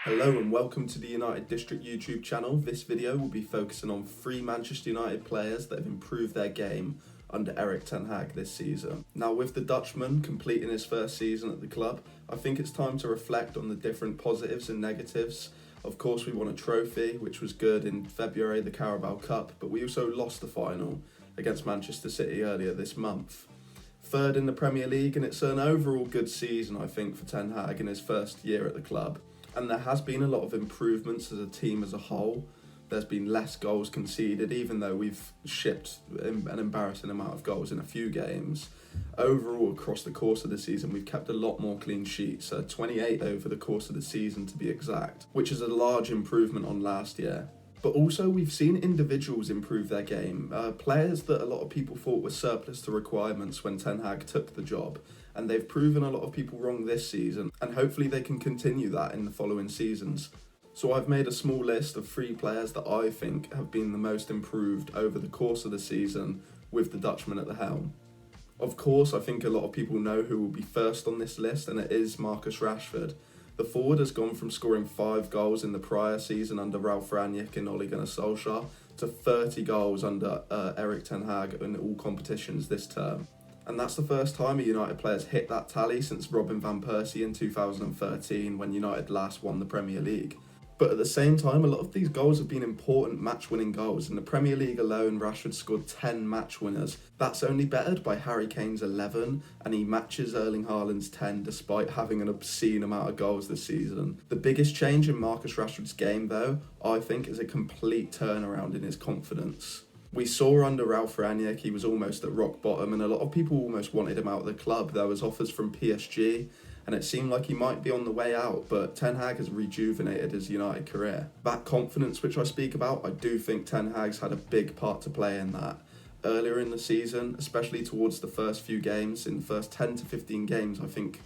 Hello and welcome to the UtdDistrict YouTube channel. This video will be focusing on 3 Manchester United players that have improved their game under Erik Ten Hag this season. Now, with the Dutchman completing his first season at the club, I think it's time to reflect on the different positives and negatives. Of course, we won a trophy, which was good in February, the Carabao Cup, but we also lost the final against Manchester City earlier this month. Third in the Premier League, and it's an overall good season, I think, for Ten Hag in his first year at the club. And there has been a lot of improvements as a team as a whole. There's been less goals conceded, even though we've shipped an embarrassing amount of goals in a few games. Overall, across the course of the season, we've kept a lot more clean sheets, 28 over the course of the season to be exact, which is a large improvement on last year. But also, we've seen individuals improve their game, players that a lot of people thought were surplus to requirements when Ten Hag took the job, and they've proven a lot of people wrong this season, and hopefully they can continue that in the following seasons. So I've made a small list of 3 players that I think have been the most improved over the course of the season with the Dutchman at the helm. Of course, I think a lot of people know who will be first on this list, and it is Marcus Rashford. The forward has gone from scoring 5 goals in the prior season under Ralf Rangnick and Ole Gunnar Solskjaer to 30 goals under Erik Ten Hag in all competitions this term. And that's the first time a United player's hit that tally since Robin van Persie in 2013 when United last won the Premier League. But at the same time, a lot of these goals have been important match-winning goals. In the Premier League alone, Rashford scored 10 match winners. That's only bettered by Harry Kane's 11, and he matches Erling Haaland's 10 despite having an obscene amount of goals this season. The biggest change in Marcus Rashford's game, though, I think, is a complete turnaround in his confidence. We saw under Ralf Rangnick he was almost at rock bottom, and a lot of people almost wanted him out of the club. There was offers from PSG, and it seemed like he might be on the way out, but Ten Hag has rejuvenated his United career. That confidence which I speak about, I do think Ten Hag's had a big part to play in that. Earlier in the season, especially towards the first few games, in the first 10 to 15 games, I think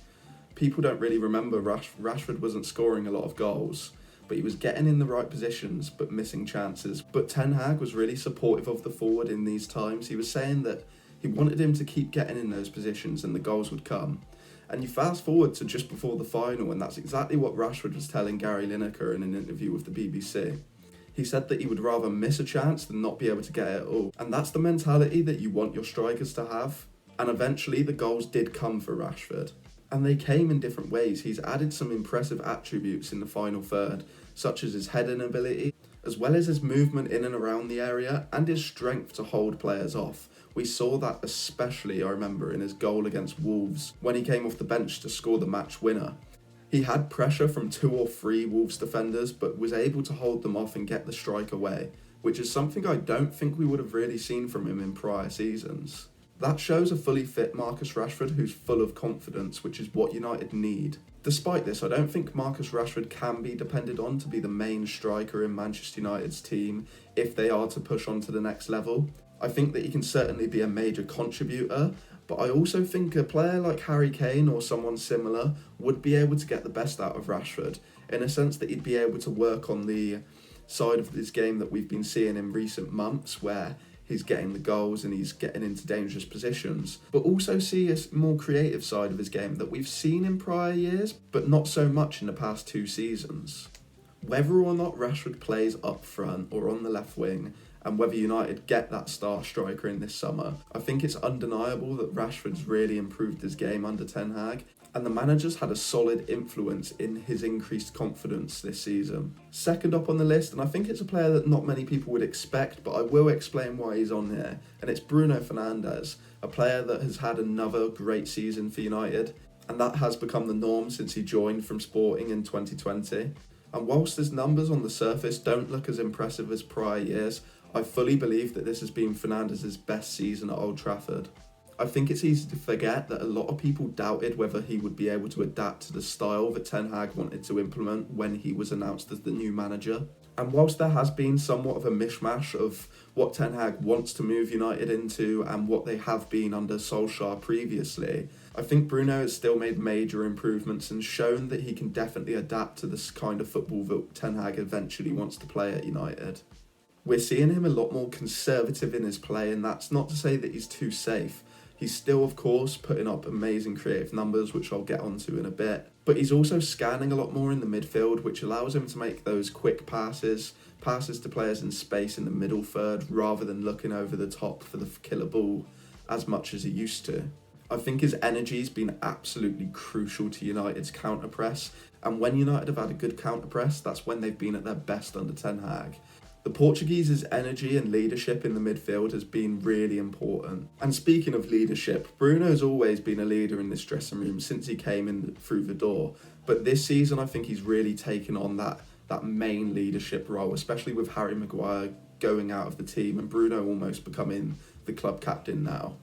people don't really remember Rashford wasn't scoring a lot of goals, but he was getting in the right positions but missing chances. But Ten Hag was really supportive of the forward in these times. He was saying that he wanted him to keep getting in those positions and the goals would come. And you fast forward to just before the final, and that's exactly what Rashford was telling Gary Lineker in an interview with the BBC. He said that he would rather miss a chance than not be able to get it at all. And that's the mentality that you want your strikers to have. And eventually the goals did come for Rashford. And they came in different ways. He's added some impressive attributes in the final third, such as his heading ability, as well as his movement in and around the area and his strength to hold players off. We saw that especially, I remember, in his goal against Wolves, when he came off the bench to score the match winner. He had pressure from 2 or 3 Wolves defenders, but was able to hold them off and get the strike away, which is something I don't think we would have really seen from him in prior seasons. That shows a fully fit Marcus Rashford who's full of confidence, which is what United need. Despite this, I don't think Marcus Rashford can be depended on to be the main striker in Manchester United's team if they are to push on to the next level. I think that he can certainly be a major contributor, but I also think a player like Harry Cain or someone similar would be able to get the best out of Rashford, in a sense that he'd be able to work on the side of this game that we've been seeing in recent months, where he's getting the goals and he's getting into dangerous positions, but also see a more creative side of his game that we've seen in prior years, but not so much in the past 2 seasons. Whether or not Rashford plays up front or on the left wing, and whether United get that star striker in this summer, I think it's undeniable that Rashford's really improved his game under Ten Hag, and the manager's had a solid influence in his increased confidence this season. Second up on the list, and I think it's a player that not many people would expect, but I will explain why he's on here, and it's Bruno Fernandes, a player that has had another great season for United, and that has become the norm since he joined from Sporting in 2020. And whilst his numbers on the surface don't look as impressive as prior years, I fully believe that this has been Fernandes' best season at Old Trafford. I think it's easy to forget that a lot of people doubted whether he would be able to adapt to the style that Ten Hag wanted to implement when he was announced as the new manager. And whilst there has been somewhat of a mishmash of what Ten Hag wants to move United into and what they have been under Solskjaer previously, I think Bruno has still made major improvements and shown that he can definitely adapt to this kind of football that Ten Hag eventually wants to play at United. We're seeing him a lot more conservative in his play, and that's not to say that he's too safe. He's still, of course, putting up amazing creative numbers, which I'll get onto in a bit. But he's also scanning a lot more in the midfield, which allows him to make those quick passes to players in space in the middle third, rather than looking over the top for the killer ball as much as he used to. I think his energy's been absolutely crucial to United's counter-press, and when United have had a good counter-press, that's when they've been at their best under Ten Hag. The Portuguese's energy and leadership in the midfield has been really important. And speaking of leadership, Bruno's always been a leader in this dressing room since he came in through the door. But this season, I think he's really taken on that main leadership role, especially with Harry Maguire going out of the team and Bruno almost becoming the club captain now.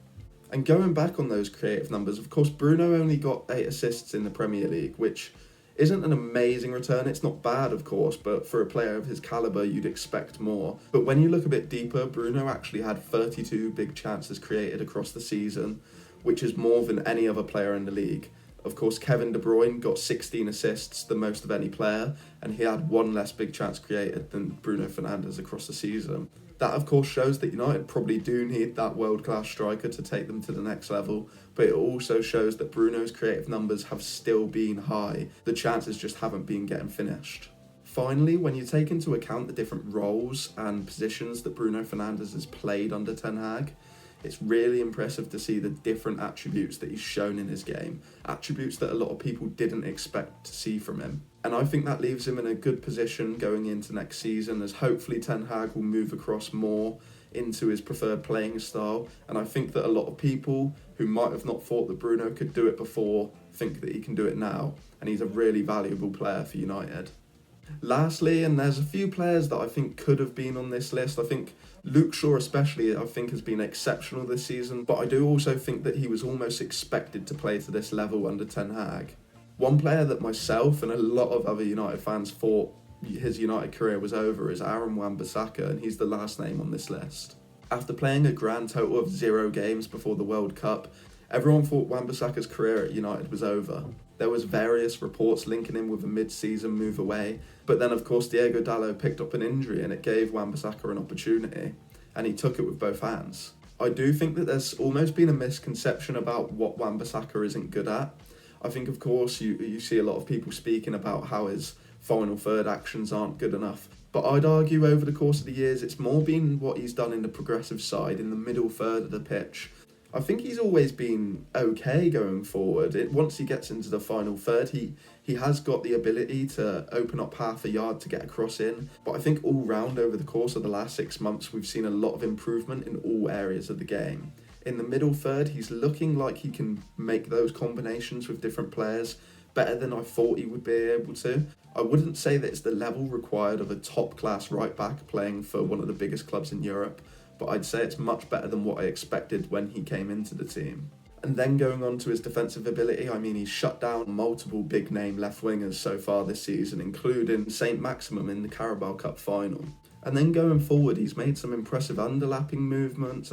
And going back on those creative numbers, of course, Bruno only got 8 assists in the Premier League, which isn't an amazing return. It's not bad, of course, but for a player of his calibre, you'd expect more. But when you look a bit deeper, Bruno actually had 32 big chances created across the season, which is more than any other player in the league. Of course, Kevin De Bruyne got 16 assists, the most of any player, and he had 1 less big chance created than Bruno Fernandes across the season. That, of course, shows that United probably do need that world-class striker to take them to the next level, but it also shows that Bruno's creative numbers have still been high. The chances just haven't been getting finished. Finally, when you take into account the different roles and positions that Bruno Fernandes has played under Ten Hag, it's really impressive to see the different attributes that he's shown in his game, attributes that a lot of people didn't expect to see from him. And I think that leaves him in a good position going into next season, as hopefully Ten Hag will move across more into his preferred playing style. And I think that a lot of people who might have not thought that Bruno could do it before think that he can do it now, and he's a really valuable player for United. Lastly, and there's a few players that I think could have been on this list. I think Luke Shaw especially, I think, has been exceptional this season, but I do also think that he was almost expected to play to this level under Ten Hag. One player that myself and a lot of other United fans thought his United career was over is Aaron Wan-Bissaka, and he's the last name on this list. After playing a grand total of 0 games before the World Cup, everyone thought Wan-Bissaka's career at United was over. There was various reports linking him with a mid-season move away, but then of course Diego Dalot picked up an injury and it gave Wan-Bissaka an opportunity, and he took it with both hands. I do think that there's almost been a misconception about what Wan-Bissaka isn't good at. I think, of course, you see a lot of people speaking about how his final third actions aren't good enough. But I'd argue over the course of the years, it's more been what he's done in the progressive side, in the middle third of the pitch. I think he's always been okay going forward. Once he gets into the final third, he has got the ability to open up half a yard to get a cross in. But I think all round over the course of the last 6 months, we've seen a lot of improvement in all areas of the game. In the middle third, he's looking like he can make those combinations with different players better than I thought he would be able to. I wouldn't say that it's the level required of a top-class right-back playing for one of the biggest clubs in Europe, but I'd say it's much better than what I expected when he came into the team. And then going on to his defensive ability, I mean, he's shut down multiple big-name left-wingers so far this season, including St. Maximum in the Carabao Cup final. And then going forward, he's made some impressive overlapping movements,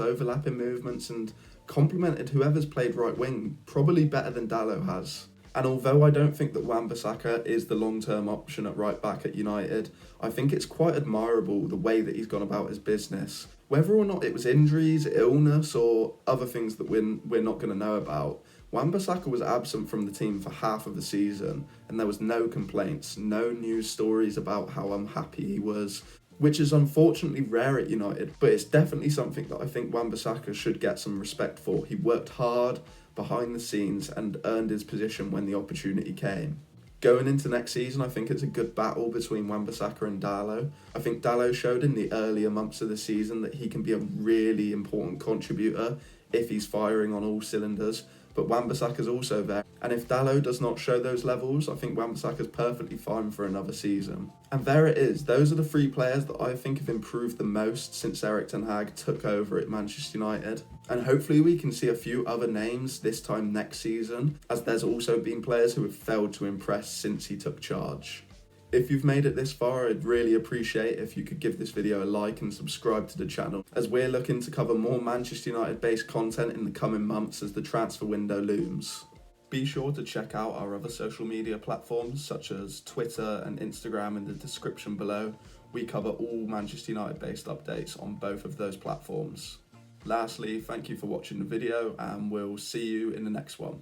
and complemented whoever's played right wing probably better than Dalot has. And although I don't think that Wan-Bissaka is the long-term option at right back at United, I think it's quite admirable the way that he's gone about his business. Whether or not it was injuries, illness, or other things that we're not going to know about, Wan-Bissaka was absent from the team for half of the season, and there was no complaints, no news stories about how unhappy he was, which is unfortunately rare at United, but it's definitely something that I think Wan-Bissaka should get some respect for. He worked hard behind the scenes and earned his position when the opportunity came. Going into next season, I think it's a good battle between Wan-Bissaka and Dalot. I think Dalot showed in the earlier months of the season that he can be a really important contributor if he's firing on all cylinders, but Wan-Bissaka's also there. And if Dalot does not show those levels, I think Wan-Bissaka's perfectly fine for another season. And there it is. Those are the 3 players that I think have improved the most since Erik ten Hag took over at Manchester United. And hopefully we can see a few other names this time next season, as there's also been players who have failed to impress since he took charge. If you've made it this far, I'd really appreciate if you could give this video a like and subscribe to the channel, as we're looking to cover more Manchester United based content in the coming months as the transfer window looms. Be sure to check out our other social media platforms such as Twitter and Instagram in the description below. We cover all Manchester United based updates on both of those platforms. Lastly, thank you for watching the video, and we'll see you in the next one.